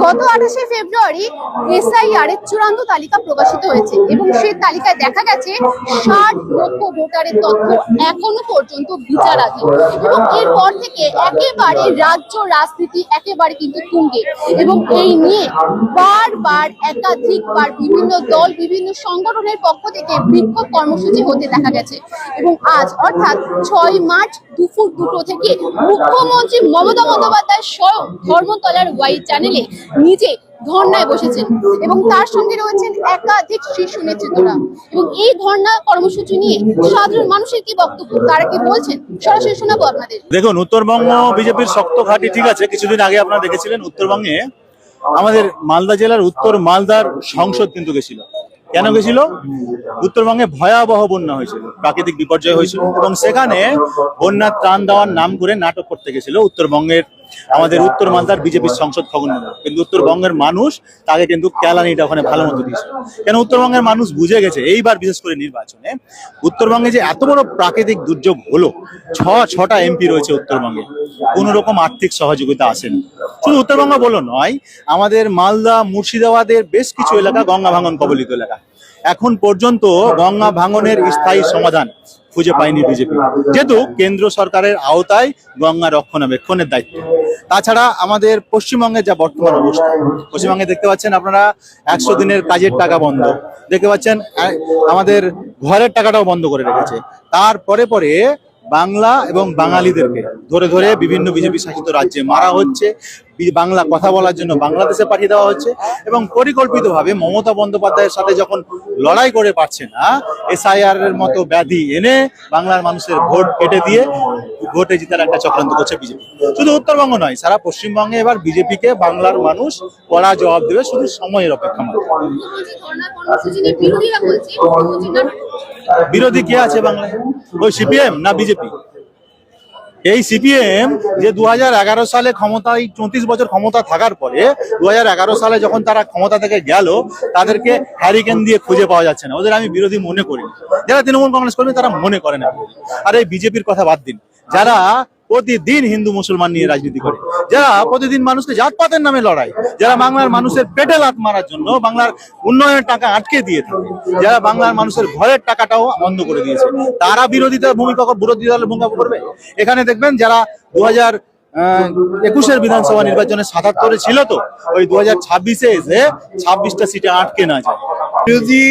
গত 28শে ফেব্রুয়ারি এসআইআর এর চূড়ান্ত তালিকা প্রকাশিত হয়েছে এবং সেই তালিকায় দেখা গেছে 60 লক্ষ ভোটারের তথ্য এখনো পর্যন্ত বিচারাধীন এবং এরপর থেকে একেবারে রাজ্য রাজনীতি একেবারে কিন্তু তুঙ্গে এবং এই নিয়ে বারবার একাধিকবার বিভিন্ন দল বিভিন্ন সংগঠনের পক্ষ থেকে বিক্ষোভ কর্মসূচি হতে দেখা গেছে এবং আজ অর্থাৎ 6 মার্চ দুপুর 2টো থেকে মুখ্যমন্ত্রী মমতা বন্দ্যোপাধ্যায় স্বয়ং ধর্মতলার ওয়াই চ্যানেলে নিজে ধর্নায় বসেছেন এবং তার সঙ্গে রয়েছেন একাধিক শীর্ষ নেতৃত্বরা এবং এই ধর্না কর্মসূচি নিয়ে সাধারণ মানুষের কি বক্তব্য তারা কি বলছেন সরাসরি শোনাবো আপনাদের। দেখুন, উত্তরবঙ্গ বিজেপির শক্ত ঘাঁটি ঠিক আছে। কিছুদিন আগে আপনারা দেখেছিলেন উত্তরবঙ্গে আমাদের মালদা জেলার উত্তর মালদার সংসদ কিন্তু গেছিল। কেন গেছিল? উত্তরবঙ্গে ভয়াবহ বন্যা হয়েছিল, প্রাকৃতিক বিপর্যয় হয়েছিল এবং সেখানে বন্যার ত্রাণ দেওয়ার নাম করে নাটক করতে গেছিল উত্তরবঙ্গের আমাদের উত্তর মালদার বিজেপির সংসদ খগন মোদী। কিন্তু উত্তরবঙ্গের মানুষ তাকে কিন্তু কেলানিটা ওখানে ভালো মতো দিয়েছিল। কেন? উত্তরবঙ্গের মানুষ বুঝে গেছে এইবার বিশেষ করে নির্বাচনে উত্তরবঙ্গে যে এত বড় প্রাকৃতিক দুর্যোগ হলো, ছটা এমপি রয়েছে উত্তরবঙ্গে, কোনো রকম আর্থিক সহযোগিতা আসেনি। শুধু উত্তরবঙ্গ বলো নয়, আমাদের মালদা মুর্শিদাবাদের বেশ কিছু এলাকা গঙ্গা ভাঙন কবলিত এলাকা, এখন পর্যন্ত গঙ্গা ভাঙনের স্থায়ী সমাধান খুঁজে পায়নি বিজেপি, যেহেতু কেন্দ্র সরকারের আওতায় গঙ্গা রক্ষণাবেক্ষণের দায়িত্ব। তাছাড়া আমাদের পশ্চিমবঙ্গের যা বর্তমান অবস্থা, পশ্চিমবঙ্গে দেখতে পাচ্ছেন আপনারা 100 দিনের কাজের টাকা বন্ধ, দেখতে পাচ্ছেন আমাদের ঘরের টাকাটাও বন্ধ করে রেখেছে। তারপরে পরে বাংলা এবং বাঙালিদেরকে ধরে ধরে বিভিন্ন বিজেপি শাসিত রাজ্যে মারা হচ্ছে, বাংলা কথা বলার জন্য বাংলাদেশে পাঠিয়ে দেওয়া হচ্ছে এবং পরিকল্পিতভাবে মমতা বন্দ্যোপাধ্যায়ের সাথে যখন লড়াই করে পারছে না, এসআইআর এর মতো ব্যাধি এনে বাংলার মানুষের ভোট কেটে দিয়ে ভোটে জিতার একটা চক্রান্ত করছে বিজেপি। শুধু উত্তরবঙ্গ নয়, সারা পশ্চিমবঙ্গে এবার বিজেপিকে বাংলার মানুষ কড়া জবাব দেবে, শুধু সময়ের অপেক্ষা মাত্র। বিরোধী কে আছে বাংলায়? ওই সিপিএম না বিজেপি? এই সিপিএম যে 2011 সালে ক্ষমতায় 34 বছর ক্ষমতা থাকার পরে 2011 সালে যখন তারা ক্ষমতা থেকে গেল, তাদেরকে হ্যারিকেন দিয়ে খুঁজে পাওয়া যাচ্ছে না। ওদের আমি বিরোধী মনে করি, যারা তৃণমূল কংগ্রেস কর্মী তারা মনে করে না। আর এই বিজেপির কথা বাদ দিন, যারা প্রতিদিন হিন্দু মুসলমান নিয়ে রাজনীতি করে, যারা প্রতিদিন মানুষকে জাতপাতের নামে লড়াই, যারা বাংলার মানুষের পেটে লাথ মারার জন্য বাংলার উন্নয়নের টাকা আটকে দিয়ে থাকে, যারা বাংলার মানুষের ঘরের টাকাটাও বন্ধ করে দিয়েছে, তারা বিরোধী দলের ভূমিকা করবে। এখানে দেখবেন যারা 2021 বিধানসভা নির্বাচনে 77-এ ছিল, তো ওই 2026-এ এসে 26টা সিটে আটকে না যায়। বিরোধী